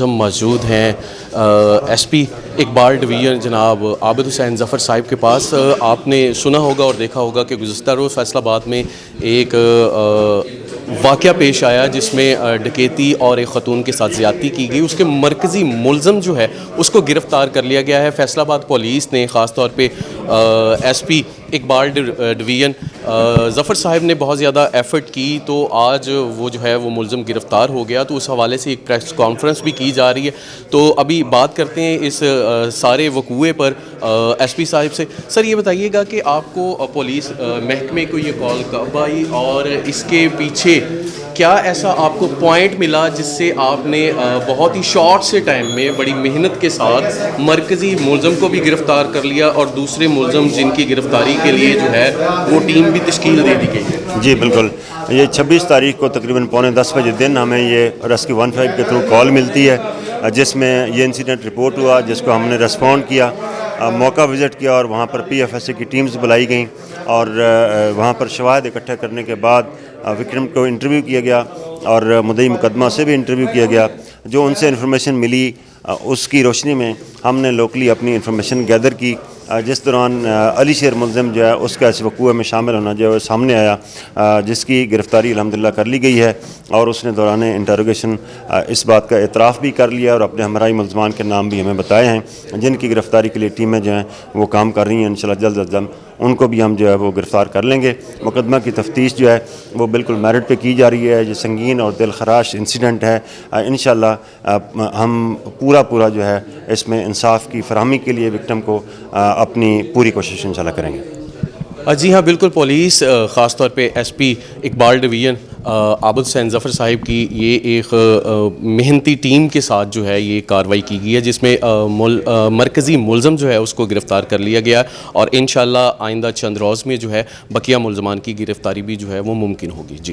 ہم موجود ہیں ایس پی اقبال ڈویژن جناب عابد حسین ظفر صاحب کے پاس۔ آپ نے سنا ہوگا اور دیکھا ہوگا کہ گزشتہ روز فیصل آباد میں ایک واقعہ پیش آیا جس میں ڈکیتی اور ایک خاتون کے ساتھ زیادتی کی گئی۔ اس کے مرکزی ملزم جو ہے اس کو گرفتار کر لیا گیا ہے۔ فیصل آباد پولیس نے خاص طور پہ ایس پی اقبال ڈویژن ظفر صاحب نے بہت زیادہ ایفرٹ کی تو آج وہ جو ہے وہ ملزم گرفتار ہو گیا، تو اس حوالے سے ایک پریس کانفرنس بھی کی جا رہی ہے۔ تو ابھی بات کرتے ہیں اس سارے وقوعے پر ایس پی صاحب سے۔ سر یہ بتائیے گا کہ آپ کو پولیس محکمے کو یہ کال کب آئی اور اس کے پیچھے کیا ایسا آپ کو پوائنٹ ملا جس سے آپ نے بہت ہی شارٹ سے ٹائم میں بڑی محنت کے ساتھ مرکزی ملزم کو بھی گرفتار کر لیا اور دوسرے ملزم جن کی گرفتاری کے لیے جو ہے وہ ٹیم بھی تشکیل دے دی گئی ہے؟ جی بالکل، یہ 26 تاریخ کو تقریباً 9:45 بجے دن ہمیں یہ ریسکیو 15 کے تھرو کال ملتی ہے جس میں یہ انسیڈنٹ رپورٹ ہوا، جس کو ہم نے ریسپونڈ کیا، موقع وزٹ کیا اور وہاں پر پی ایف ایس اے کی ٹیمز بلائی گئیں اور وہاں پر شواہد اکٹھا کرنے کے بعد وکٹم کو انٹرویو کیا گیا اور مدعی مقدمہ سے بھی انٹرویو کیا گیا۔ جو ان سے انفارمیشن ملی اس کی روشنی میں ہم نے لوکلی اپنی انفارمیشن گیدر کی، جس دوران علی شیر ملزم جو ہے اس کا اس وقوع میں شامل ہونا جو ہے سامنے آیا، جس کی گرفتاری الحمدللہ کر لی گئی ہے اور اس نے دوران انٹروگیشن اس بات کا اعتراف بھی کر لیا اور اپنے ہمراہی ملزمان کے نام بھی ہمیں بتائے ہیں جن کی گرفتاری کے لیے ٹیمیں جو ہیں وہ کام کر رہی ہیں۔ انشاءاللہ جلد از جلد ان کو بھی ہم جو ہے وہ گرفتار کر لیں گے۔ مقدمہ کی تفتیش جو ہے وہ بالکل میرٹ پہ کی جا رہی ہے۔ یہ سنگین اور دل خراش انسیڈنٹ ہے۔ انشاءاللہ ہم پورا جو ہے اس میں انصاف کی فراہمی کے لیے وکٹم کو اپنی پوری کوشش انشاءاللہ کریں گے۔ جی ہاں بالکل، پولیس خاص طور پہ ایس پی اقبال ڈویژن عابد حسین ظفر صاحب کی یہ ایک محنتی ٹیم کے ساتھ جو ہے یہ کارروائی کی گئی ہے جس میں مرکزی ملزم جو ہے اس کو گرفتار کر لیا گیا اور انشاءاللہ آئندہ چند روز میں جو ہے بقیہ ملزمان کی گرفتاری بھی جو ہے وہ ممکن ہوگی۔ جی